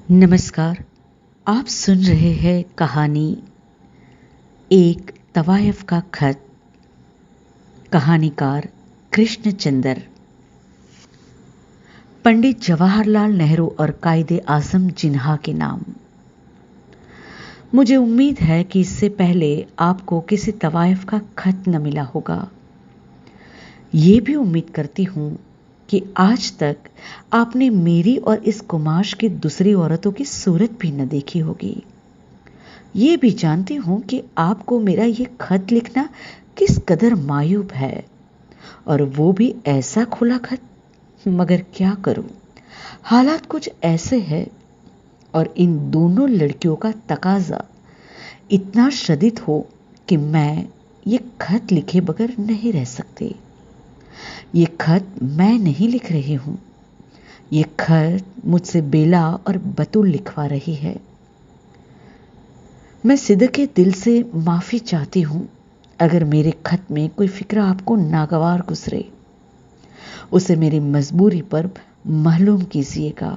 नमस्कार। आप सुन रहे हैं कहानी एक तवायफ का खत। कहानीकार कृष्णचंद्र। पंडित जवाहरलाल नेहरू और कायदे आजम जिन्हा के नाम। मुझे उम्मीद है कि इससे पहले आपको किसी तवायफ का खत न मिला होगा। ये भी उम्मीद करती हूं कि आज तक आपने मेरी और इस कुमाश की दूसरी औरतों की सूरत भी न देखी होगी। ये भी जानती हूं कि आपको मेरा ये खत लिखना किस कदर मायूब है, और वो भी ऐसा खुला खत। मगर क्या करूं, हालात कुछ ऐसे हैं और इन दोनों लड़कियों का तकाजा इतना शदीद हो कि मैं ये खत लिखे बगैर नहीं रह सकती। ये खत मैं नहीं लिख रही हूं, ये खत मुझसे बेला और बतूल लिखवा रही है। मैं सिदके दिल से माफी चाहती हूं अगर मेरे खत में कोई फिक्र आपको नागवार गुजरे। उसे मेरी मजबूरी पर मालूम कीजिएगा।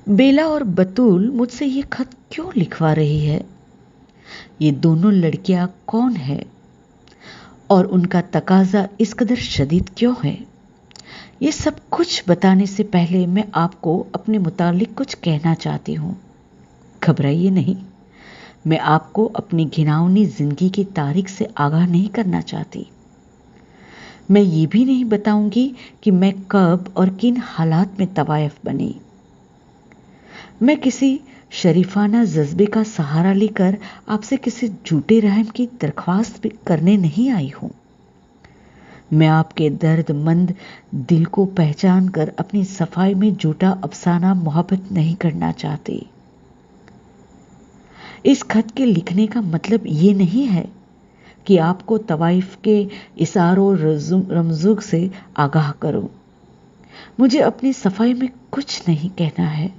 बेला और बतूल मुझसे ये खत क्यों लिखवा रही है? ये दोनों लड़कियां कौन है और उनका तकाजा इस कदर शदीद क्यों है? ये सब कुछ बताने से पहले मैं आपको अपने मुतालिक कुछ कहना चाहती हूं। घबराइए नहीं, मैं आपको अपनी घिनौनी जिंदगी की तारीख से आगाह नहीं करना चाहती। मैं ये भी नहीं बताऊंगी कि मैं कब और किन हालात में तवायफ बनी। मैं किसी शरीफाना जज्बे का सहारा लेकर आपसे किसी झूठे रहम की दरख्वास्त भी करने नहीं आई हूं। मैं आपके दर्दमंद दिल को पहचान कर अपनी सफाई में झूठा अफसाना मोहब्बत नहीं करना चाहती। इस खत के लिखने का मतलब ये नहीं है कि आपको तवाइफ के इशारों रमजुग से आगाह करूं। मुझे अपनी सफाई में कुछ नहीं कहना है।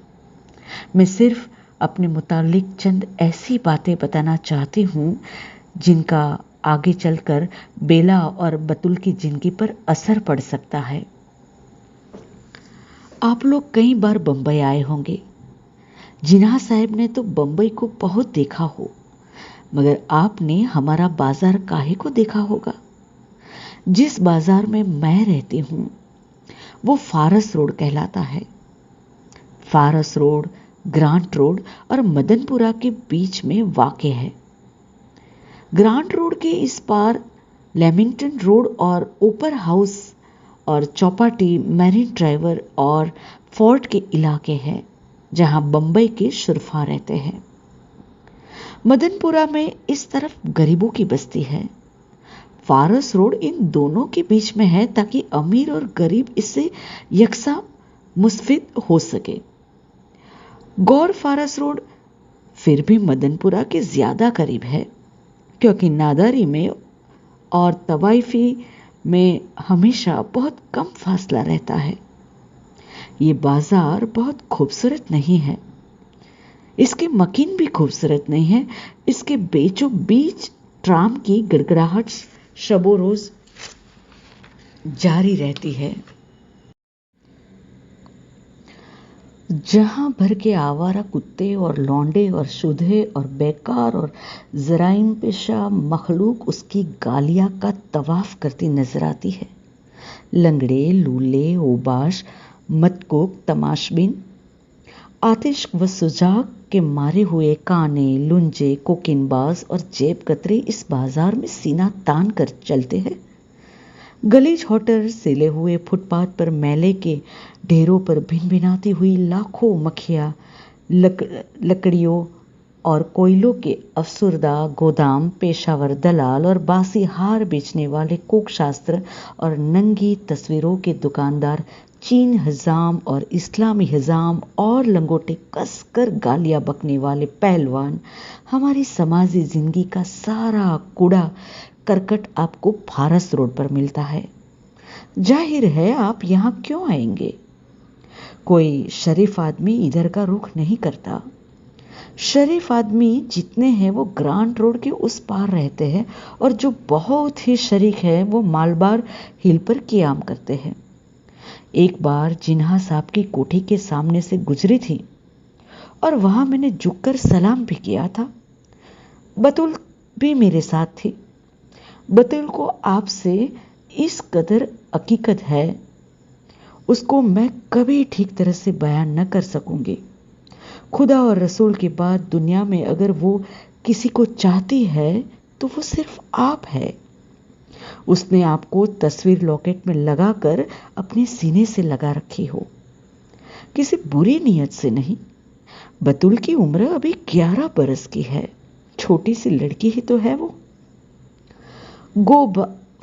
मैं सिर्फ अपने मुतालिक चंद ऐसी बातें बताना चाहती हूं जिनका आगे चलकर बेला और बतुल की जिंदगी पर असर पड़ सकता है। आप लोग कई बार बंबई आए होंगे। जिन्हा साहब ने तो बंबई को बहुत देखा हो, मगर आपने हमारा बाजार काहे को देखा होगा? जिस बाजार में मैं रहती हूं वो फारस रोड कहलाता है। फारस रोड, ग्रांट रोड और मदनपुरा के बीच में वाक़े है। ग्रांट रोड के इस पार लेमिंगटन रोड और ओपर हाउस और चौपाटी, मैरिन ड्राइवर और फोर्ट के इलाके हैं जहां बंबई के शुरफा रहते हैं। मदनपुरा में इस तरफ गरीबों की बस्ती है। फारस रोड इन दोनों के बीच में है ताकि अमीर और गरीब इससे यकसा मुस्तफिद हो सके। गौर फारस रोड फिर भी मदनपुरा के ज्यादा करीब है, क्योंकि नादारी में और तवाइफी में हमेशा बहुत कम फासला रहता है। ये बाजार बहुत खूबसूरत नहीं है, इसके मकीन भी खूबसूरत नहीं है। इसके बीचों बीच ट्राम की गड़गड़ाहट शबो रोज जारी रहती है। जहां भर के आवारा कुत्ते और लौंडे और शुद्धे और बेकार और जराइम पेशा मखलूक उसकी गालिया का तवाफ करती नजर आती है। लंगड़े, लूले, ओबाश, मतकोक, तमाशबिन, आतिश व सुजाक के मारे हुए काने, लुंजे, कोकिनबाज और जेब कतरे इस बाजार में सीना तान कर चलते हैं। गलीज होटल सिले हुए फुटपाथ पर मेले के ढेरों पर भिनभिनाती हुई लाखों मक्खियां लकड़ियों और कोयलों के अफसुरदा गोदाम, पेशावर दलाल और बासी हार बेचने वाले कोक शास्त्र और नंगी तस्वीरों के दुकानदार, चीन हजाम और इस्लामी हजाम और लंगोटे कसकर गालियां बकने वाले पहलवान, हमारी समाजी जिंदगी का सारा कूड़ा करकट आपको फारस रोड पर मिलता है। जाहिर है आप यहां क्यों आएंगे? कोई शरीफ आदमी इधर का रुख नहीं करता। शरीफ आदमी जितने हैं वो ग्रांट रोड के उस पार रहते हैं, और जो बहुत ही शरीक है वो मालबार हिल पर क़याम करते हैं। एक बार जिन्हा साहब की कोठी के सामने से गुजरी थी और वहां मैंने झुककर सलाम भी किया था। बतूल भी मेरे साथ थी। बतूल को आपसे इस कदर हकीकत है, उसको मैं कभी ठीक तरह से बयान न कर सकूंगी। खुदा और रसूल के बाद दुनिया में अगर वो किसी को चाहती है तो वो सिर्फ आप है। उसने आपको तस्वीर लॉकेट में लगाकर अपने सीने से लगा रखी हो, किसी बुरी नीयत से नहीं। बतूल की उम्र अभी 11 बरस की है, छोटी सी लड़की ही तो है वो।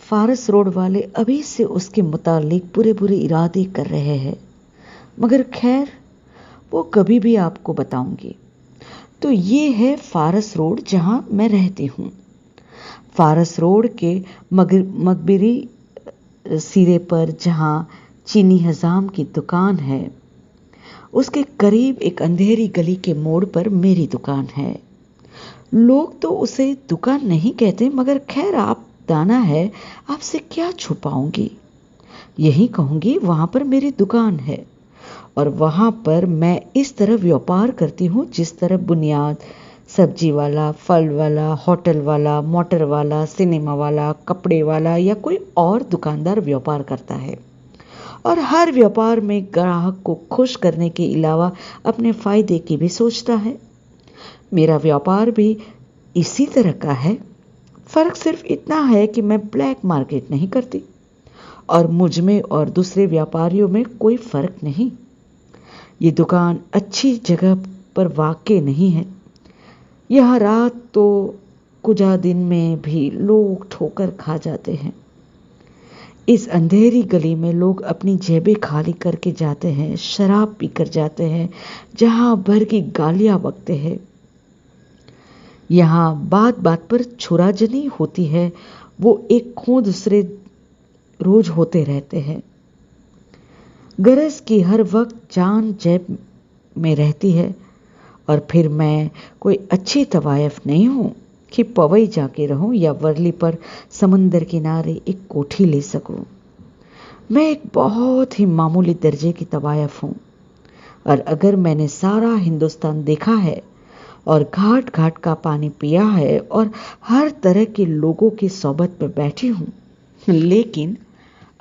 फारस रोड वाले अभी से उसके मुतालिक बुरे बुरे इरादे कर रहे हैं, मगर खैर वो कभी भी आपको बताऊंगी। तो ये है फारस रोड जहां मैं रहती हूं। फारस रोड के मकबरी सिरे पर जहां चीनी हजाम की दुकान है, उसके करीब एक अंधेरी गली के मोड़ पर मेरी दुकान है। लोग तो उसे दुकान नहीं कहते, मगर खैर आप दाना है, आपसे क्या छुपाऊंगी। यही कहूंगी वहां पर मेरी दुकान है और वहां पर मैं इस तरह व्यापार करती हूं जिस तरह बुनियाद, सब्जी वाला, फल वाला, होटल वाला, मोटर वाला, सिनेमा वाला, कपड़े वाला या कोई और दुकानदार व्यापार करता है। और हर व्यापार में ग्राहक को खुश करने के अलावा अपने फायदे की भी सोचता है। मेरा व्यापार भी इसी तरह का है। फर्क सिर्फ इतना है कि मैं ब्लैक मार्केट नहीं करती और मुझ में और दूसरे व्यापारियों में कोई फर्क नहीं। ये दुकान अच्छी जगह पर वाक़ई नहीं है। यहाँ रात तो कुजा दिन में भी लोग ठोकर खा जाते हैं। इस अंधेरी गली में लोग अपनी जेबें खाली करके जाते हैं, शराब पीकर जाते हैं, जहां भर की गालियां बकते हैं। यहाँ बात बात पर छुराजनी होती है, वो एक खून दूसरे रोज होते रहते हैं। गरज की हर वक्त जान जेब में रहती है। और फिर मैं कोई अच्छी तवायफ नहीं हूं कि पवई जाके रहूं या वर्ली पर समंदर किनारे एक कोठी ले सकूं। मैं एक बहुत ही मामूली दर्जे की तवायफ हूं। और अगर मैंने सारा हिंदुस्तान देखा है और घाट घाट का पानी पिया है और हर तरह के लोगों की सोबत में बैठी हूं, लेकिन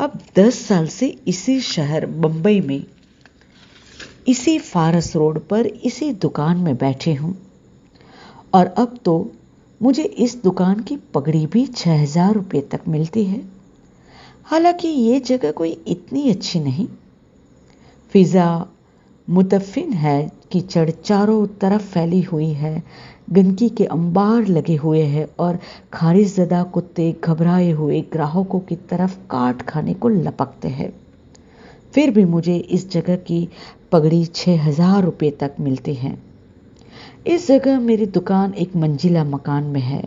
अब 10 साल से इसी शहर बंबई में, इसी फारस रोड पर, इसी दुकान में बैठे हूं। और अब तो मुझे इस दुकान की पगड़ी भी 6000 रुपये तक मिलती है। हालांकि ये जगह कोई इतनी अच्छी नहीं। फिजा मुतफिन है, कीचड़ चारों तरफ फैली हुई है, गंदगी के अंबार लगे हुए हैं और खारिजदा कुत्ते घबराए हुए ग्राहकों की तरफ काट खाने को लपकते हैं। फिर भी मुझे इस जगह की पगड़ी 6000 रुपये तक मिलती है। इस जगह मेरी दुकान एक मंजिला मकान में है।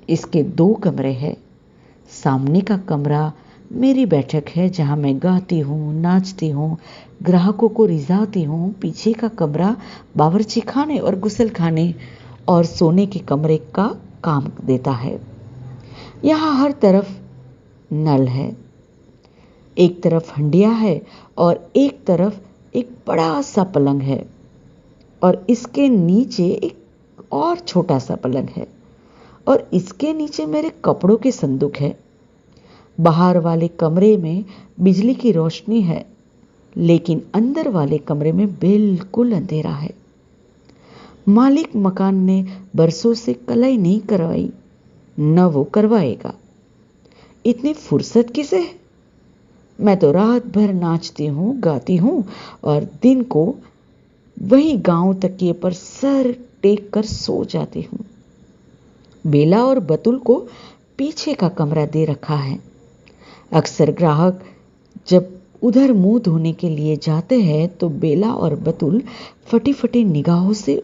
इसके 2 कमरे हैं। सामने का कमरा मेरी बैठक है, जहां मैं गाती हूँ, नाचती हूँ, ग्राहकों को रिझाती हूँ। पीछे का कमरा बावर्ची खाने और गुसल खाने और सोने के कमरे का काम देता है। यहाँ हर तरफ नल है। एक तरफ हंडिया है और एक तरफ एक बड़ा सा पलंग है और इसके नीचे एक और छोटा सा पलंग है और इसके नीचे मेरे कपड़ों के संदूक है। बाहर वाले कमरे में बिजली की रोशनी है, लेकिन अंदर वाले कमरे में बिल्कुल अंधेरा है। मालिक मकान ने बरसों से कलाई नहीं करवाई, न वो करवाएगा। इतनी फुर्सत किसे है? मैं तो रात भर नाचती हूँ, गाती हूँ और दिन को वही गांव तकिए पर सर टेक कर सो जाती हूँ। बेला और बतुल को पीछे का कमरा दे रखा है। अक्सर ग्राहक जब उधर मुंह धोने के लिए जाते हैं तो बेला और बतुल फटी फटी निगाहों से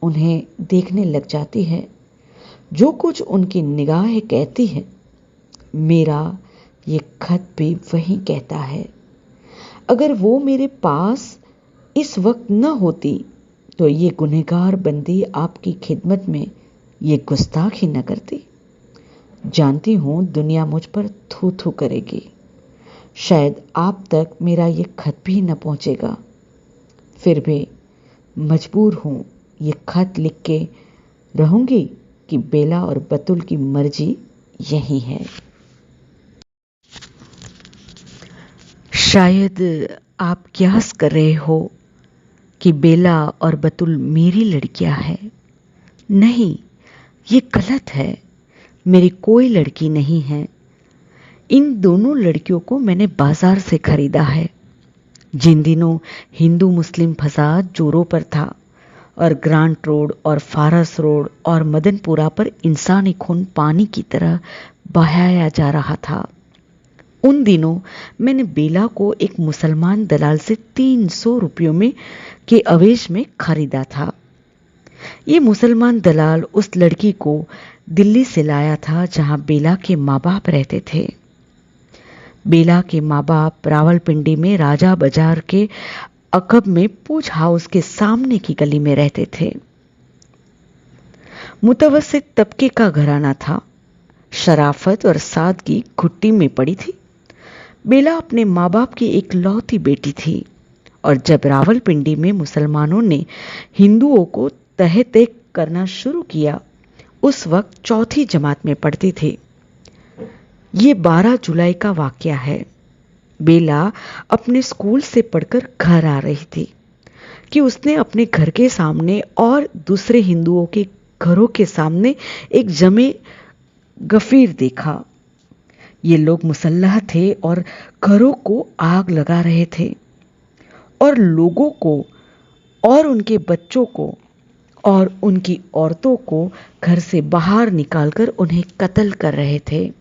उन्हें देखने लग जाती है। जो कुछ उनकी निगाहें कहती है, मेरा ये खत भी वही कहता है। अगर वो मेरे पास इस वक्त न होती तो ये गुनहगार बंदी आपकी खिदमत में ये गुस्ताखी न करती। जानती हूं दुनिया मुझ पर थू थू करेगी। शायद आप तक मेरा ये खत भी न पहुंचेगा। फिर भी मजबूर हूं ये खत लिख के रहूंगी कि बेला और बतुल की मर्जी यही है। शायद आप क्यास कर रहे हो कि बेला और बतुल मेरी लड़कियां हैं। नहीं, ये गलत है। मेरी कोई लड़की नहीं है। इन दोनों लड़कियों को मैंने बाजार से खरीदा है। जिन दिनों हिंदू मुस्लिम फसाद जोरों पर था और ग्रांट रोड और फारस रोड और मदनपुरा पर इंसानी खून पानी की तरह बहाया जा रहा था, उन दिनों मैंने बेला को एक मुसलमान दलाल से 300 रुपयों में के अवेश में खरीदा था। ये मुसलमान दलाल उस लड़की को दिल्ली से लाया था जहां बेला के माँ बाप रहते थे। बेला के माँ बाप रावलपिंडी में राजा बाजार के अकब में पूछ हाउस के सामने की गली में रहते थे। मुतवस्सित तबके का घराना था। शराफत और सादगी घुट्टी में पड़ी थी। बेला अपने माँ बाप की एक लौती बेटी थी और जब रावलपिंडी में मुसलमानों ने हिंदुओं को तह तक करना शुरू किया, उस वक्त चौथी जमात में पढ़ती थी। ये 12 जुलाई का वाकया है। बेला अपने स्कूल से पढ़कर घर आ रही थी कि उसने अपने घर के सामने और दूसरे हिंदुओं के घरों के सामने एक जमे गफीर देखा। ये लोग मुसल्लह थे और घरों को आग लगा रहे थे और लोगों को और उनके बच्चों को और उनकी औरतों को घर से बाहर निकालकर उन्हें कत्ल कर रहे थे।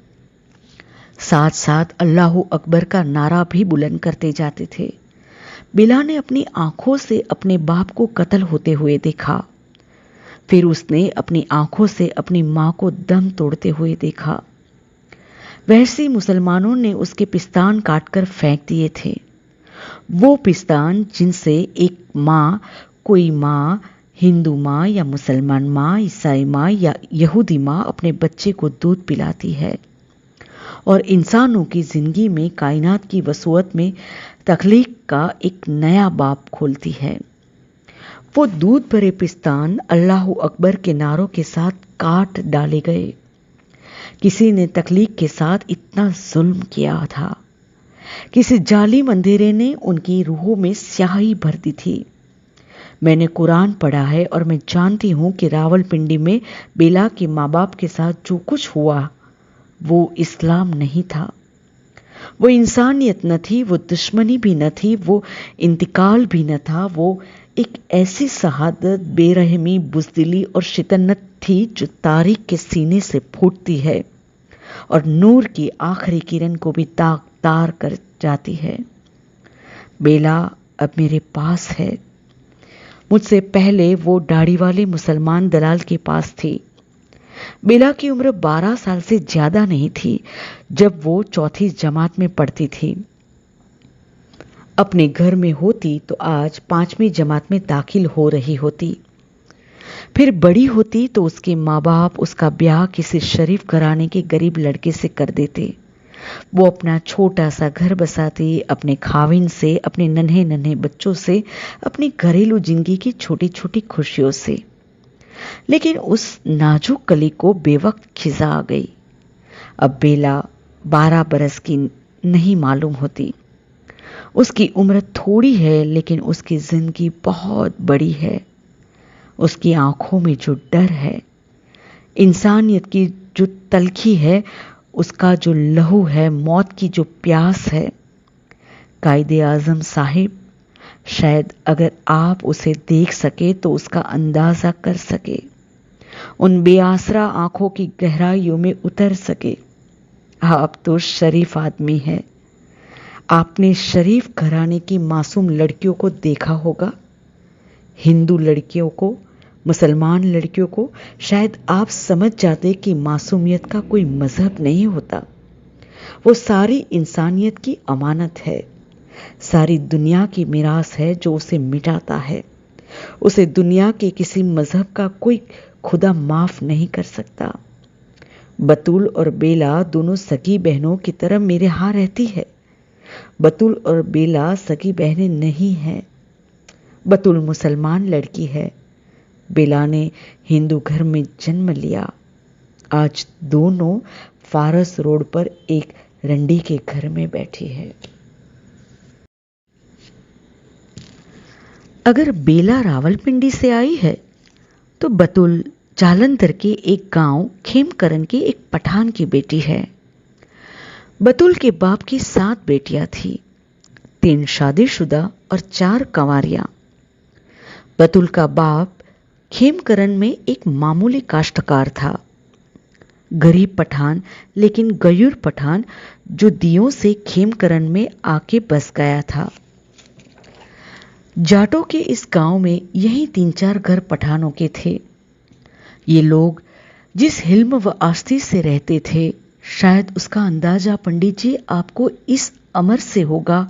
साथ साथ अल्लाहू अकबर का नारा भी बुलंद करते जाते थे। बेला ने अपनी आंखों से अपने बाप को कत्ल होते हुए देखा। फिर उसने अपनी आंखों से अपनी मां को दम तोड़ते हुए देखा। वैसे मुसलमानों ने उसके पिस्तान काटकर फेंक दिए थे। वो पिस्तान जिनसे एक माँ, कोई माँ, हिंदू माँ या मुसलमान माँ, ईसाई माँ या यहूदी माँ अपने बच्चे को दूध पिलाती है और इंसानों की जिंदगी में कायनात की वसूअत में तख्लीक का एक नया बाब खोलती है। वो दूध भरे पिस्तान अल्लाहू अकबर के नारों के साथ काट डाले गए। किसी ने तख्लीक के साथ इतना जुल्म किया था। किसी जालिम अंधेरे ने उनकी रूहों में स्याही भर दी थी। मैंने कुरान पढ़ा है और मैं जानती हूं कि रावलपिंडी में बेला के माँ बाप के साथ जो कुछ हुआ वो इस्लाम नहीं था, वो इंसानियत न थी, वो दुश्मनी भी न थी, वो इंतकाल भी न था। वो एक ऐसी शहादत, बेरहमी, बुज़दिली और शितन्नत थी जो तारीख के सीने से फूटती है और नूर की आखिरी किरण को भी तार कर जाती है। बेला अब मेरे पास है। मुझसे पहले वो दाढ़ी वाले मुसलमान दलाल के पास थी। बेला की उम्र 12 साल से ज्यादा नहीं थी जब वो चौथी जमात में पढ़ती थी। अपने घर में होती तो आज 5वीं जमात में दाखिल हो रही होती। फिर बड़ी होती तो उसके माँ बाप उसका ब्याह किसी शरीफ घराने के गरीब लड़के से कर देते। वो अपना छोटा सा घर बसाती, अपने खाविन से, अपने नन्हे नन्हे बच्चों से, अपनी घरेलू जिंदगी की छोटी छोटी खुशियों से। लेकिन उस नाजुक कली को बेवक्त खिजा आ गई। अब बेला 12 बरस की नहीं मालूम होती। उसकी उम्र थोड़ी है लेकिन उसकी जिंदगी बहुत बड़ी है। उसकी आंखों में जो डर है, इंसानियत की जो तलखी है, उसका जो लहू है, मौत की जो प्यास है। कायदे आजम साहिब, शायद अगर आप उसे देख सके तो उसका अंदाजा कर सके, उन बेआसरा आंखों की गहराइयों में उतर सके। आप तो शरीफ आदमी हैं। आपने शरीफ घराने की मासूम लड़कियों को देखा होगा, हिंदू लड़कियों को, मुसलमान लड़कियों को। शायद आप समझ जाते कि मासूमियत का कोई मजहब नहीं होता। वो सारी इंसानियत की अमानत है, सारी दुनिया की मिरास है जो उसे मिटाता है। उसे दुनिया के किसी मजहब का कोई खुदा माफ नहीं कर सकता। बतूल और बेला दोनों सगी बहनों की तरह मेरे यहाँ रहती है। बतुल और बेला सगी बहनें नहीं हैं। बतुल मुसलमान लड़की है, बेला ने हिंदू घर में जन्म लिया। आज दोनों फारस रोड पर एक रंडी के घर में बैठी है। अगर बेला रावलपिंडी से आई है तो बतुल जालंधर के एक गांव खेमकरन के एक पठान की बेटी है। बतुल के बाप की 7 बेटियां थी, 3 शादीशुदा और 4 कंवारियां। बतुल का बाप खेमकरन में एक मामूली काश्तकार था, गरीब पठान, लेकिन गयूर पठान जो दियों से खेमकरन में आके बस गया था। जाटों के इस गांव में यही 3-4 घर पठानों के थे। ये लोग जिस हिल्म व आस्ती से रहते थे, शायद उसका अंदाजा पंडित जी आपको इस अमर से होगा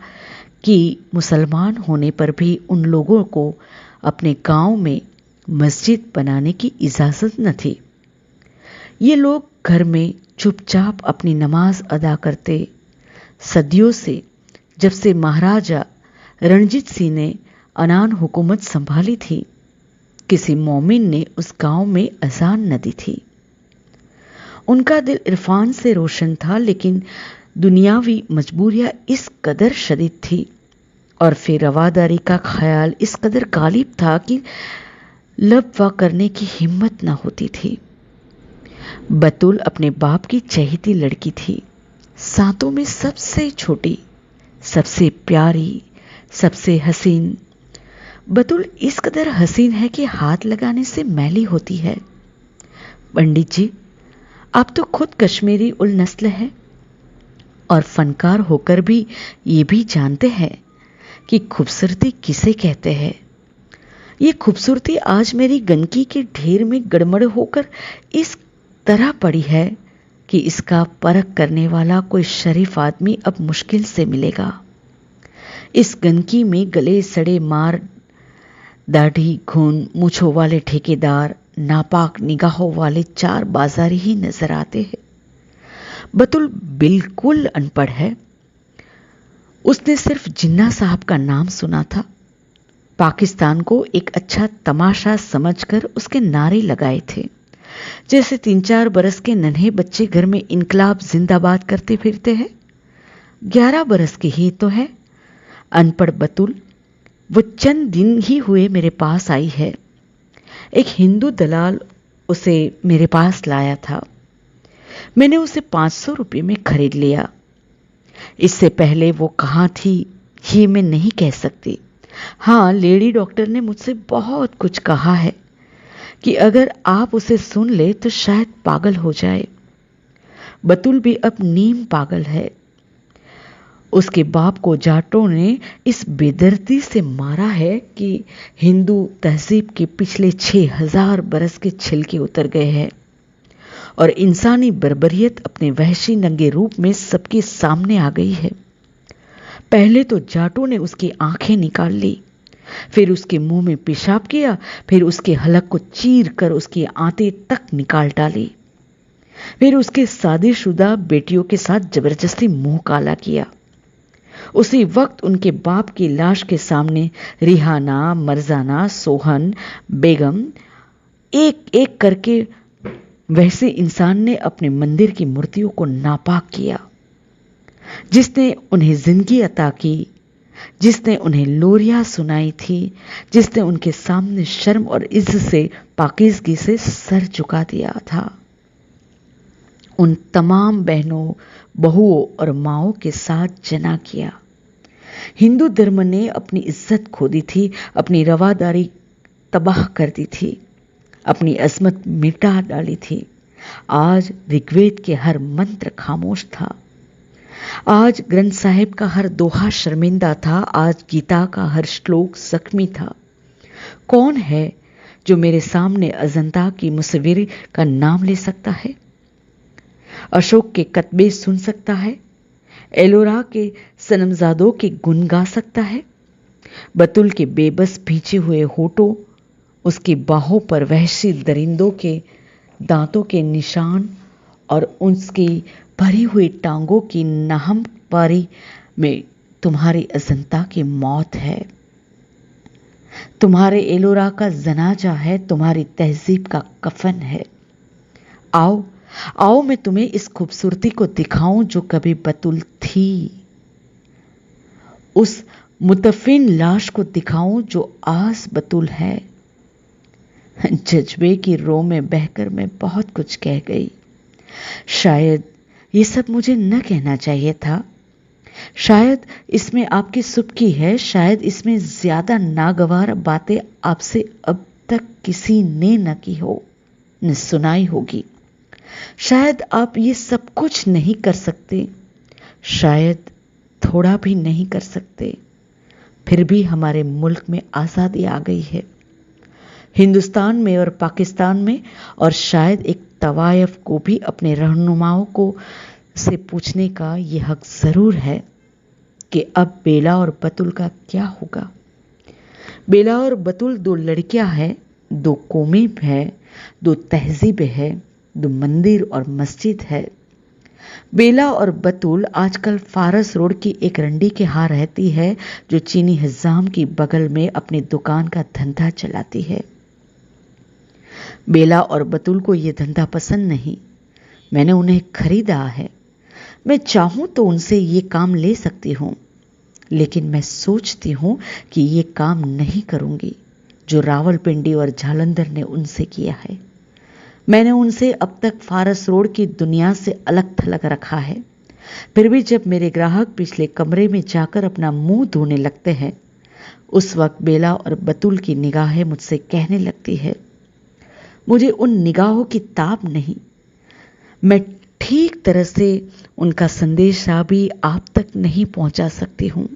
कि मुसलमान होने पर भी उन लोगों को अपने गांव में मस्जिद बनाने की इजाजत न थी। ये लोग घर में चुपचाप अपनी नमाज अदा करते। सदियों से, जब से महाराजा रणजीत सिंह ने अनान हुकूमत संभाली थी, किसी मोमिन ने उस गांव में अजान न दी थी। उनका दिल इरफान से रोशन था, लेकिन दुनियावी मजबूरियां इस कदर शदीद थी और फिर रवादारी का ख्याल इस कदर गालिब था कि लब वा करने की हिम्मत न होती थी। बतुल अपने बाप की चहेती लड़की थी, सातों में सबसे छोटी, सबसे प्यारी, सबसे हसीन। बतुल इस कदर हसीन है कि हाथ लगाने से मैली होती है। पंडित जी, आप तो खुद कश्मीरी उल नस्ल है और फनकार होकर भी ये भी जानते हैं कि खूबसूरती किसे कहते हैं। ये खूबसूरती आज मेरी गंदगी के ढेर में गड़मड़ होकर इस तरह पड़ी है कि इसका परख करने वाला कोई शरीफ आदमी अब मुश्किल से मिलेगा। इस गंदगी में गले सड़े मार, दाढ़ी, घून, मूछों वाले ठेकेदार, नापाक निगाहों वाले 4 बाजारी ही नजर आते हैं। बतुल बिल्कुल अनपढ़ है। उसने सिर्फ जिन्ना साहब का नाम सुना था। पाकिस्तान को एक अच्छा तमाशा समझकर उसके नारे लगाए थे, जैसे 3-4 बरस के नन्हे बच्चे घर में इनकलाब जिंदाबाद करते फिरते हैं। 11 बरस की ही तो है। अनपढ़ बतुल वो चंद दिन ही हुए मेरे पास आई है। एक हिंदू दलाल उसे मेरे पास लाया था। मैंने उसे 500 रुपये में खरीद लिया। इससे पहले वो कहाँ थी ये मैं नहीं कह सकती। हाँ, लेडी डॉक्टर ने मुझसे बहुत कुछ कहा है कि अगर आप उसे सुन ले तो शायद पागल हो जाए। बतुल भी अब नीम पागल है। उसके बाप को जाटों ने इस बेदर्दी से मारा है कि हिंदू तहजीब के पिछले 6000 बरस के छिलके उतर गए हैं और इंसानी बर्बरियत अपने वहशी नंगे रूप में सबके सामने आ गई है। पहले तो जाटों ने उसकी आंखें निकाल ली, फिर उसके मुंह में पेशाब किया, फिर उसके हलक को चीर कर उसकी आंतें तक निकाल डाली, फिर उसके शादीशुदा बेटियों के साथ जबरदस्ती मुंह काला किया। उसी वक्त उनके बाप की लाश के सामने रिहाना, मरजाना, सोहन, बेगम एक एक करके वैसे इंसान ने अपने मंदिर की मूर्तियों को नापाक किया। जिसने उन्हें जिंदगी अता की, जिसने उन्हें लोरियां सुनाई थी, जिसने उनके सामने शर्म और इज्जत से, पाकीज़गी से सर झुका दिया था, उन तमाम बहनों, बहुओं और माओं के साथ जना किया। हिंदू धर्म ने अपनी इज्जत खो दी थी, अपनी रवादारी तबाह कर दी थी, अपनी अजमत मिटा डाली थी। आज ऋग्वेद के हर मंत्र खामोश था। आज ग्रंथ साहिब का हर दोहा शर्मिंदा था। आज गीता का हर श्लोक जख्मी था। कौन है जो मेरे सामने अजंता की मुसव्विरी का नाम ले सकता है, अशोक के कतबे सुन सकता है, एलोरा के सनमजादों के गुन गा सकता है? बतुल के बेबस भींचे हुए होठों, उसकी बाहों पर वहशी दरिंदों के दांतों के निशान और उसकी भरी हुई टांगों की नाहम पारी में तुम्हारी अजंता की मौत है, तुम्हारे एलोरा का जनाजा है, तुम्हारी तहजीब का कफन है। आओ आओ, मैं तुम्हें इस खूबसूरती को दिखाऊं जो कभी बतुल थी, उस मुतफिन लाश को दिखाऊं जो आज बतुल है। जज्बे की रो में बहकर मैं बहुत कुछ कह गई। शायद ये सब मुझे न कहना चाहिए था। शायद इसमें आपकी सुबकी है, शायद इसमें ज्यादा नागवार बातें आपसे अब तक किसी ने न की हो, न सुनाई होगी। शायद आप ये सब कुछ नहीं कर सकते, शायद थोड़ा भी नहीं कर सकते। फिर भी हमारे मुल्क में आज़ादी आ गई है, हिंदुस्तान में और पाकिस्तान में, और शायद एक तवायफ को भी अपने रहनुमाओं को से पूछने का ये हक जरूर है कि अब बेला और बतुल का क्या होगा। बेला और बतुल दो लड़कियां हैं, दो कौमें हैं, दो तहजीबें हैं, दो मंदिर और मस्जिद है। बेला और बतुल आजकल फारस रोड की एक रंडी के यहाँ रहती है जो चीनी हजाम की बगल में अपनी दुकान का धंधा चलाती है। बेला और बतुल को यह धंधा पसंद नहीं। मैंने उन्हें खरीदा है। मैं चाहूं तो उनसे ये काम ले सकती हूं, लेकिन मैं सोचती हूं कि ये काम नहीं करूंगी जो रावलपिंडी और जालंधर ने उनसे किया है। मैंने उनसे अब तक फारस रोड की दुनिया से अलग थलग रखा है। फिर भी जब मेरे ग्राहक पिछले कमरे में जाकर अपना मुंह धोने लगते हैं, उस वक्त बेला और बतुल की निगाहें मुझसे कहने लगती है, मुझे उन निगाहों की ताब नहीं। मैं ठीक तरह से उनका संदेशा भी आप तक नहीं पहुंचा सकती हूं।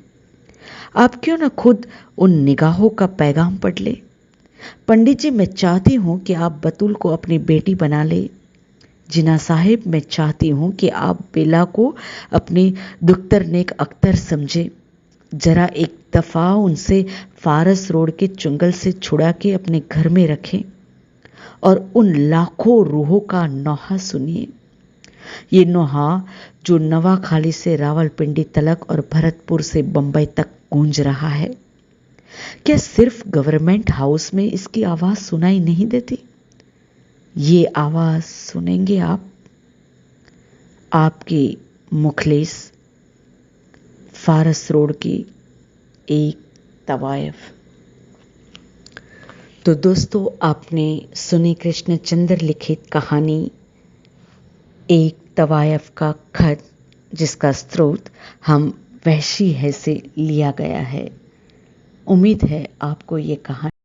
आप क्यों न खुद उन निगाहों का पैगाम पढ़ ले। पंडित जी, मैं चाहती हूं कि आप बतुल को अपनी बेटी बना ले। जिना साहिब, मैं चाहती हूं कि आप बेला को अपनी दुख्तर नेक अख्तर समझे। जरा एक दफा उनसे फारस रोड के चुंगल से छुड़ा के अपने घर में रखें और उन लाखों रूहों का नौहा सुनिए। ये नौहा जो नवाखाली से रावलपिंडी तलक और भरतपुर से बंबई तक गूंज रहा है, क्या सिर्फ गवर्नमेंट हाउस में इसकी आवाज सुनाई नहीं देती? ये आवाज सुनेंगे आप? आपकी मुखलिस, फारस रोड की एक तवायफ। तो दोस्तों, आपने सुनी कृष्णचंद्र लिखित कहानी एक तवायफ का खत, जिसका स्रोत हम वहशी है से लिया गया है। उम्मीद है आपको ये कहानी